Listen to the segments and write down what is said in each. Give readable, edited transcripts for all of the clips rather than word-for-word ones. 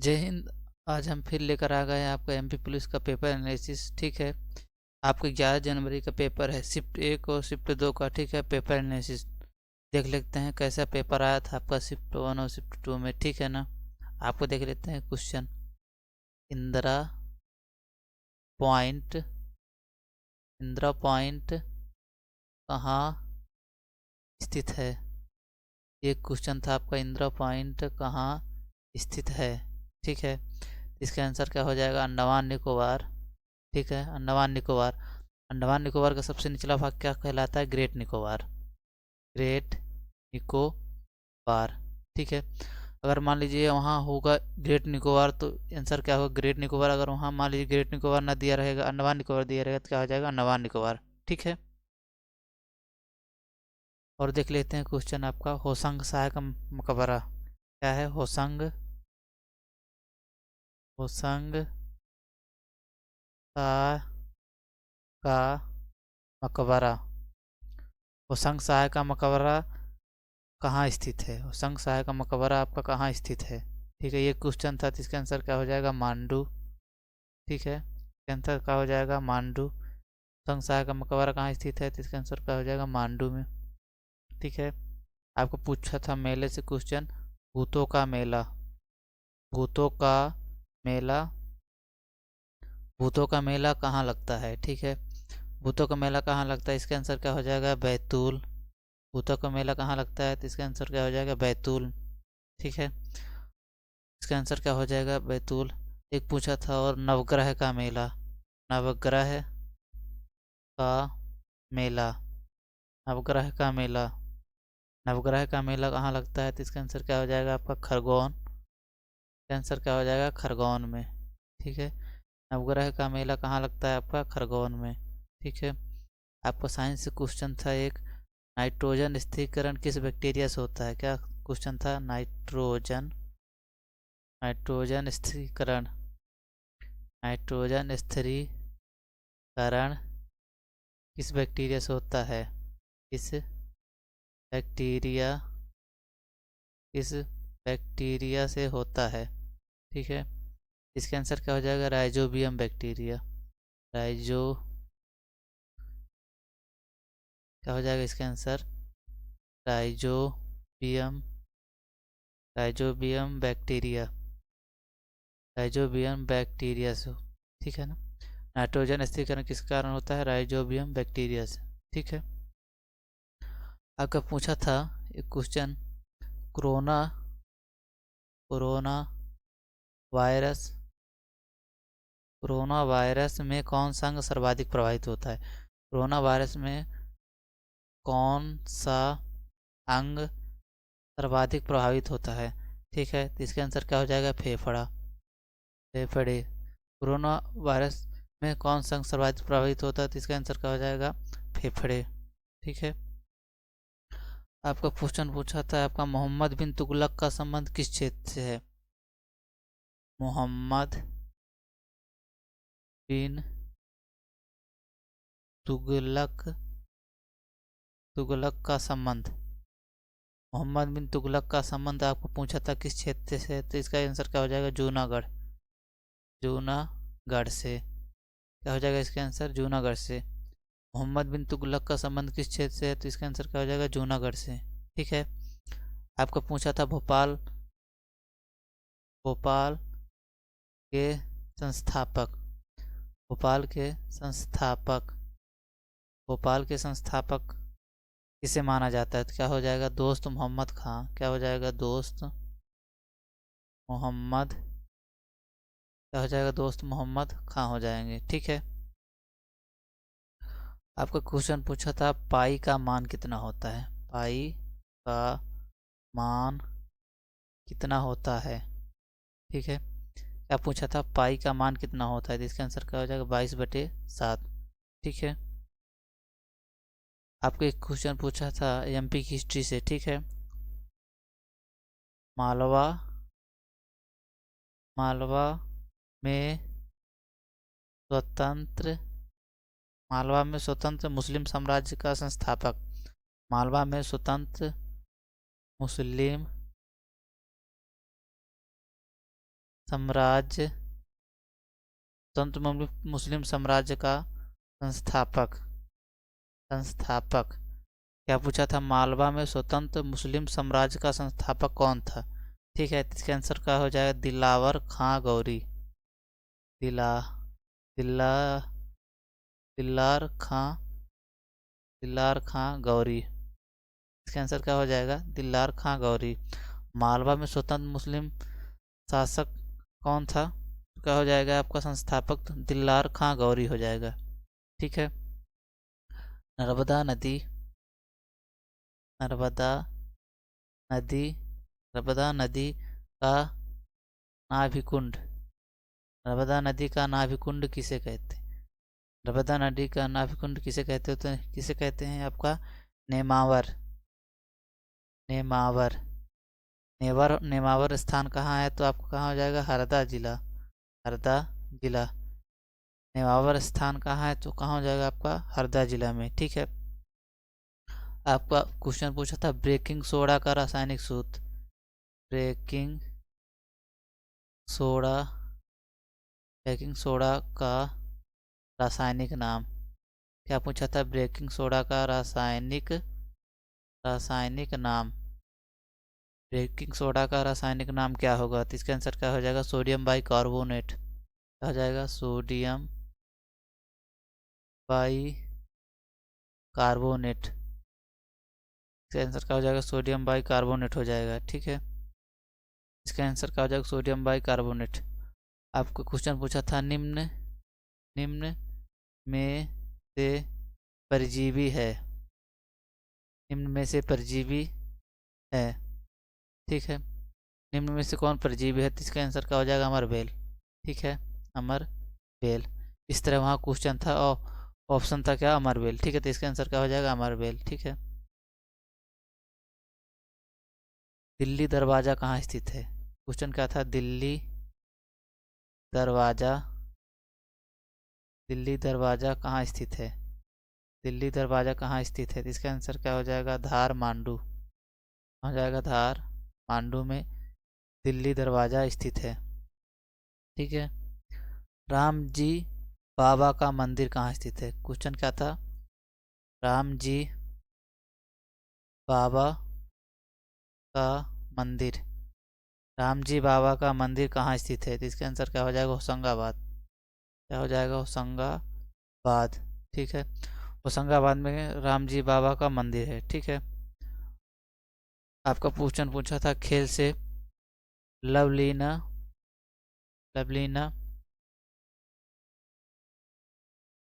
जय हिंद। आज हम फिर लेकर आ गए हैं आपका एमपी पुलिस का पेपर एनालिसिस। ठीक है, आपको 11 जनवरी का पेपर है, शिफ्ट 1 और शिफ्ट 2 का। ठीक है, पेपर एनालिसिस देख लेते हैं कैसा पेपर आया था आपका शिफ्ट 1 और शिफ्ट 2 में। ठीक है ना, आपको देख लेते हैं question. Indira point, Indira point कहाँ स्थित है? ये क्वेश्चन था आपका, इंदिरा पॉइंट कहाँ स्थित है। ठीक है, इसका आंसर क्या हो जाएगा? अंडमान निकोबार। ठीक है, अंडमान निकोबार। अंडमान निकोबार का सबसे निचला भाग क्या कहलाता है? ग्रेट निकोबार। ग्रेट निकोबार। ठीक है, अगर मान लीजिए वहाँ होगा ग्रेट निकोबार तो आंसर क्या होगा? ग्रेट निकोबार। अगर वहाँ मान लीजिए ग्रेट निकोबार ना दिया रहेगा, अंडमान निकोबार दिया रहेगा, तो क्या हो जाएगा? अंडमान निकोबार। ठीक है, और देख लेते हैं क्वेश्चन आपका, होसंग शाह का मकबरा क्या है? होसंग, होसंग शाह का मकबरा। होसंग शाह का मकबरा कहाँ स्थित है? होसंग शाह का मकबरा आपका कहाँ स्थित है? ठीक है, ये क्वेश्चन था, तो इसका आंसर क्या हो जाएगा? मांडू। ठीक है, इसका आंसर क्या हो जाएगा? मांडू। होसंग शाह का मकबरा कहाँ स्थित है? तो इसका आंसर क्या हो जाएगा? मांडू में। ठीक है, आपको पूछा था मेले से क्वेश्चन, भूतों का मेला। भूतों का मेला, भूतों का मेला कहाँ लगता है? ठीक है, भूतों का मेला कहाँ लगता है? इसका आंसर क्या हो जाएगा? बैतूल। भूतों का मेला कहाँ लगता है? तो इसका आंसर क्या हो जाएगा? बैतूल। ठीक है, इसका आंसर क्या हो जाएगा? बैतूल। एक पूछा था और, नवग्रह का मेला। नवग्रह का मेला, नवग्रह का मेला, नवग्रह का मेला कहाँ लगता है? तो इसका आंसर क्या हो जाएगा आपका? खरगोन। इसका आंसर क्या हो जाएगा? खरगोन में। ठीक है, नवग्रह का मेला कहाँ लगता है आपका? खरगोन में। ठीक है, आपका साइंस से क्वेश्चन था एक, नाइट्रोजन स्थिरीकरण किस बैक्टीरिया से होता है? क्या क्वेश्चन था? नाइट्रोजन, नाइट्रोजन स्थिरीकरण, नाइट्रोजन स्थिरीकरण किस बैक्टीरिया से होता है? किस बैक्टीरिया, किस बैक्टीरिया से होता है? ठीक है, इसका आंसर क्या हो जाएगा? Rhizobium bacteria. राइजो, क्या हो जाएगा इसका answer? Rhizobium, rhizobium bacteria, rhizobium bacteria से। ठीक है ना, नाइट्रोजन स्थिरीकरण किस कारण होता है? राइजोबियम बैक्टीरिया से। ठीक है, आपका पूछा था एक question, corona, corona virus, corona virus में कौन सा अंग सर्वाधिक प्रभावित होता है? कोरोना वायरस में कौन सा अंग सर्वाधिक प्रभावित होता है? ठीक है, तो इसका आंसर क्या हो जाएगा? फेफड़ा। फेफड़े। कोरोना वायरस में कौन सा अंग सर्वाधिक प्रभावित होता है? तो इसका आंसर क्या हो जाएगा? फेफड़े। ठीक है, आपका क्वेश्चन पूछा था आपका, मोहम्मद बिन तुगलक का संबंध किस क्षेत्र से है? मोहम्मद बिन तुगलक, तुगलक का संबंध, मोहम्मद बिन तुगलक का संबंध आपको पूछा था किस क्षेत्र से? तो इसका आंसर क्या हो जाएगा? जूनागढ़। जूनागढ़ से। क्या हो जाएगा इसका आंसर? जूनागढ़ से। मोहम्मद बिन तुगलक का संबंध किस क्षेत्र से है? तो इसका आंसर क्या हो जाएगा? जूनागढ़ से। ठीक है, आपको पूछा था भोपाल, भोपाल के संस्थापक, भोपाल के संस्थापक, भोपाल के संस्थापक किसे माना जाता है? तो क्या हो जाएगा? दोस्त मोहम्मद खां। क्या हो जाएगा? दोस्त मोहम्मद, क्या हो जाएगा? दोस्त मोहम्मद खां हो जाएंगे। ठीक है, आपका क्वेश्चन पूछा था पाई का मान कितना होता है? पाई का मान कितना होता है? ठीक है, क्या पूछा था? पाई का मान कितना होता है? तो इसका आंसर क्या हो जाएगा? 22/7। ठीक है, आपको एक क्वेश्चन पूछा था एमपी की हिस्ट्री से। ठीक है, मालवा, मालवा में स्वतंत्र, मालवा में स्वतंत्र मुस्लिम साम्राज्य का संस्थापक, मालवा में स्वतंत्र मुस्लिम साम्राज्य, स्वतंत्र मुस्लिम साम्राज्य का संस्थापक। संस्थापक क्या पूछा था? मालवा में स्वतंत्र मुस्लिम साम्राज्य का संस्थापक कौन था? ठीक है, इसका आंसर क्या हो जाएगा? दिलावर खां गौरी। दिला दिल्ला दिल्लार खां दिल्लार खां गौरी। इसका आंसर क्या हो जाएगा? दिल्लार खां गौरी। मालवा में स्वतंत्र मुस्लिम शासक कौन था? क्या हो जाएगा आपका संस्थापक? दिल्लार खां गौरी हो जाएगा। ठीक है। नर्मदा नदी नर्मदा नदी नर्मदा नदी का नाभिकुंड। नर्मदा नदी का नाभिकुंड किसे कहते हैं? नर्मदा नदी का नाभिकुंड किसे कहते होते हैं? किसे कहते हैं आपका? नेमावर। नेमावर नेमावर स्थान कहाँ है? तो आपको कहाँ हो जाएगा? हरदा जिला। हरदा जिला। नेमावर स्थान कहाँ है? तो कहाँ हो जाएगा आपका? हरदा जिला में। ठीक है। आपका क्वेश्चन पूछा था बेकिंग सोडा का रासायनिक सूत्र। बेकिंग सोडा बेकिंग सोडा का रासायनिक नाम। क्या पूछा था? बेकिंग सोडा का रासायनिक नाम। बेकिंग सोडा का रासायनिक नाम क्या होगा? तो इसका आंसर क्या हो जाएगा? Sodium by carbonate. क्या हो जाएगा? Sodium by carbonate. इसका आंसर क्या हो जाएगा? सोडियम बाई कार्बोनेट हो जाएगा। ठीक है। इसका आंसर क्या हो जाएगा? Sodium by carbonate. आपको क्वेश्चन पूछा था निम्न निम्न में से परजीवी है। निम्न में से परजीवी है। ठीक है। निम्न में से कौन परजीवी है? तो इसका आंसर क्या हो जाएगा? अमरबेल। ठीक है, अमरबेल। इस तरह वहाँ क्वेश्चन था और ऑप्शन था क्या? अमरबेल। ठीक है, तो इसका आंसर क्या हो जाएगा? अमरबेल। ठीक है। दिल्ली दरवाजा कहाँ स्थित है? क्वेश्चन क्या था? दरवाजा दिल्ली दरवाजा कहाँ स्थित है? दिल्ली दरवाजा कहाँ स्थित है? तो इसका आंसर क्या हो जाएगा? धार मांडू हो जाएगा। धार मांडू में दिल्ली दरवाजा स्थित है। ठीक है। राम जी बाबा का मंदिर कहाँ स्थित है? क्वेश्चन क्या था? राम जी बाबा का मंदिर। राम जी बाबा का मंदिर कहाँ स्थित है? तो इसका आंसर क्या हो जाएगा? होशंगाबाद। क्या हो जाएगा? होशंगाबाद। ठीक है। होशंगाबाद में राम जी बाबा का मंदिर है। ठीक है। आपका क्वेश्चन पूछा था खेल से लवलीना लवलीना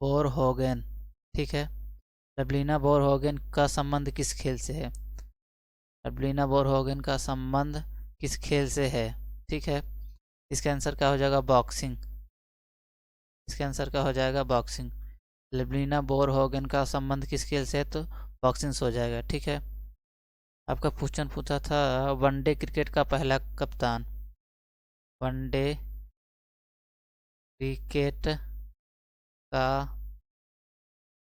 बोरहोगेन। ठीक है। लवलीना बोरहोगेन का संबंध किस खेल से है? लवलीना बोरहोगेन का संबंध किस खेल से है? ठीक है। इसका आंसर क्या हो जाएगा? बॉक्सिंग। इसका आंसर क्या हो जाएगा? बॉक्सिंग। लवलीना बोरहोगेन का संबंध किस खेल से है? तो बॉक्सिंग से हो जाएगा। ठीक है। आपका क्वेश्चन पूछा था वनडे क्रिकेट का पहला कप्तान। वनडे क्रिकेट का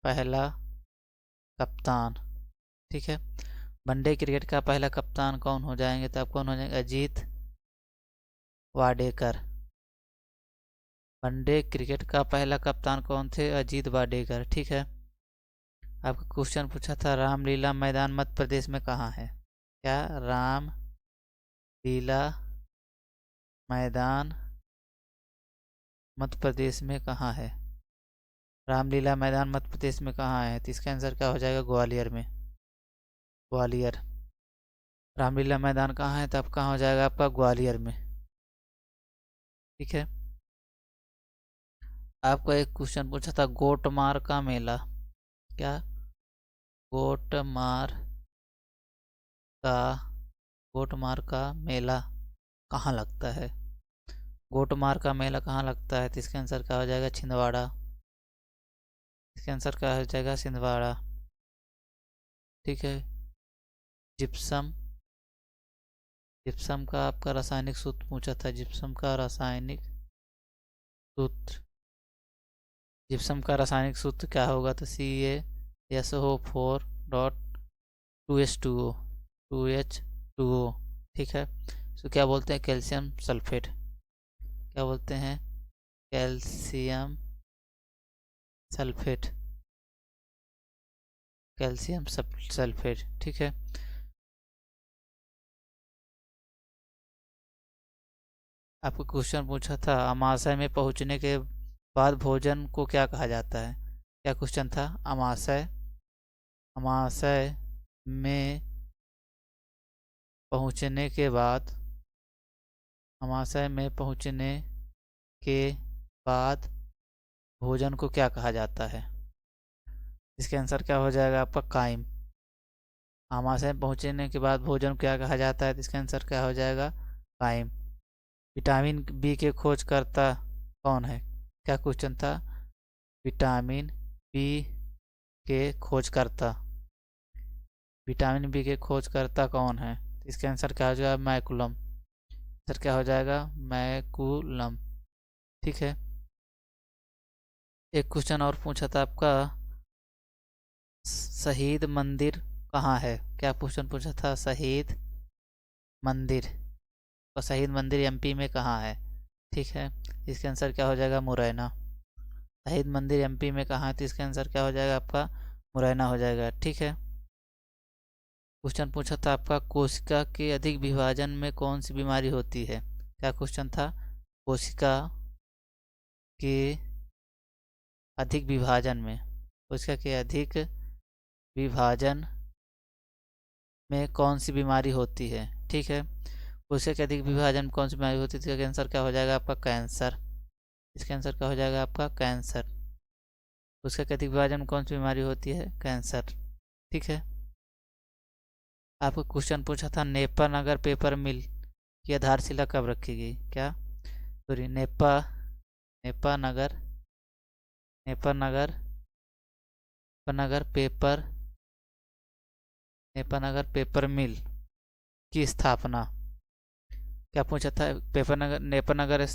पहला कप्तान। ठीक है। वनडे क्रिकेट का पहला कप्तान कौन हो जाएंगे? तो आप कौन हो जाएंगे? अजीत वाडेकर। वनडे क्रिकेट का पहला कप्तान कौन थे? अजीत वाडेकर। ठीक है। आपका क्वेश्चन पूछा था रामलीला मैदान मध्य प्रदेश में कहाँ है? क्या रामलीला मैदान मध्य प्रदेश में कहाँ है? रामलीला मैदान मध्य प्रदेश में कहाँ है? तो इसका आंसर क्या हो जाएगा? ग्वालियर में। ग्वालियर। रामलीला मैदान कहाँ है? तो अब कहाँ हो जाएगा आपका? ग्वालियर में। ठीक है। आपको एक क्वेश्चन पूछा था गोटमार का मेला। क्या? गोटमार का गोटमार का मेला कहाँ लगता है? गोटमार का मेला कहाँ लगता है? तो इसका आंसर क्या हो जाएगा? छिंदवाड़ा। इसका आंसर क्या हो जाएगा? छिंदवाड़ा। ठीक है। जिप्सम जिप्सम का आपका रासायनिक सूत्र पूछा था। जिप्सम का रासायनिक सूत्र जिप्सम का रासायनिक सूत्र क्या होगा? तो CaSO4 डॉट 2H2O 2H2O। ठीक है। इसको क्या बोलते हैं? Calcium sulphate. क्या बोलते हैं, कैल्शियम सल्फेट, कैल्शियम सल्फेट। ठीक है। आपको क्वेश्चन पूछा था अमाशय में पहुंचने के बाद भोजन को क्या कहा जाता है। क्या क्वेश्चन था, अमाशय, अमाशय में पहुंचने के बाद, अमाशय में पहुंचने के बाद भोजन को क्या कहा जाता है। इसके आंसर क्या हो जाएगा आपका, काइम। अमाशय में पहुंचने के बाद भोजन को क्या कहा जाता है, तो इसका आंसर क्या हो जाएगा, काइम। विटामिन बी के खोजकर्ता कौन है। क्या क्वेश्चन था, विटामिन बी के खोजकर्ता, विटामिन बी के खोजकर्ता कौन है। इसका आंसर क्या हो जाएगा, मैकुलम। आंसर क्या हो जाएगा, मैकुलम। ठीक है। एक क्वेश्चन और पूछा था आपका, शहीद मंदिर कहाँ है। क्या क्वेश्चन पूछा था, शहीद मंदिर, और शहीद मंदिर एमपी में कहाँ है। ठीक है। इसका आंसर क्या हो जाएगा, मुरैना। शहीद मंदिर एमपी में कहाँ है, तो इसका आंसर क्या हो जाएगा आपका, मुरैना हो जाएगा। ठीक है। क्वेश्चन पूछा था आपका, कोशिका के अधिक विभाजन में कौन सी बीमारी होती है। क्या क्वेश्चन था, कोशिका के अधिक विभाजन में, कोशिका के अधिक विभाजन में कौन सी बीमारी होती है। ठीक है। कोशिका के अधिक विभाजन में कौन सी बीमारी होती है, इसका आंसर क्या हो जाएगा आपका, कैंसर। इसका आंसर क्या हो जाएगा आपका, कैंसर। कोशिका के अधिक विभाजन में कौन सी बीमारी होती है, कैंसर। ठीक है। आपको क्वेश्चन पूछा था, नेपा नगर पेपर मिल की आधारशिला कब रखी गई। क्या, सॉरी, नेपा, नेपा नगर, नेपा नगर, नेपा नगर पेपर, नेपा नगर पेपर मिल की स्थापना। क्या पूछा था, पेपर नगर, नेपा नगर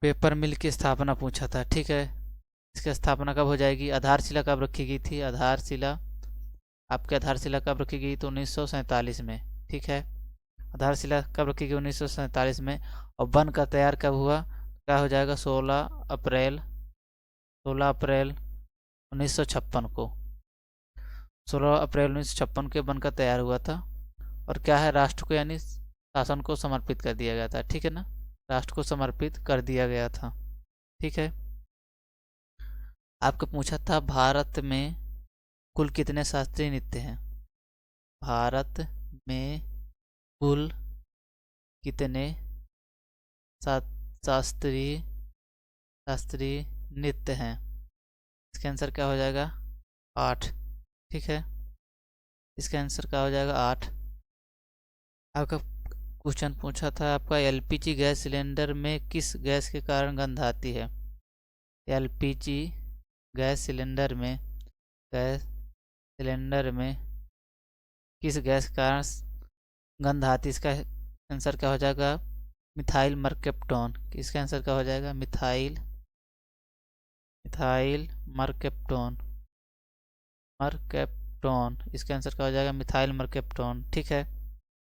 पेपर मिल की स्थापना पूछा था। ठीक है। इसकी स्थापना कब हो जाएगी, आधारशिला कब रखी गई थी, आधारशिला, आपकी आधारशिला कब रखी गई, तो 1947 में। ठीक है। आधारशिला कब रखी गई, 1947 में। और बन का तैयार कब हुआ, क्या हो जाएगा, 16 अप्रैल, 16 अप्रैल 1956 को, 16 अप्रैल 1956 के बनकर तैयार हुआ था। और क्या है, राष्ट्र को यानी शासन को समर्पित कर दिया गया था। ठीक है ना, राष्ट्र को समर्पित कर दिया गया था। ठीक है। आपको पूछा था, भारत में कुल कितने शास्त्रीय नृत्य हैं। भारत में कुल कितने शास्त्रीय शास्त्रीय नृत्य हैं। इसका आंसर क्या हो जाएगा, 8। ठीक है। इसका आंसर क्या हो जाएगा, 8। आपका क्वेश्चन पूछा था आपका, एलपीजी गैस सिलेंडर में किस गैस के कारण गंध आती है। एलपीजी गैस सिलेंडर में, गैस सिलेंडर में किस गैस के कारण गंध आती है। इसका आंसर क्या हो जाएगा, मिथाइल मर्केप्टोन। इसका आंसर क्या हो जाएगा, मिथाइल, मिथाइल मर्केप्टोन, मर्केप्टोन। इसका आंसर क्या हो जाएगा, मिथाइल मर्केप्टोन। ठीक है।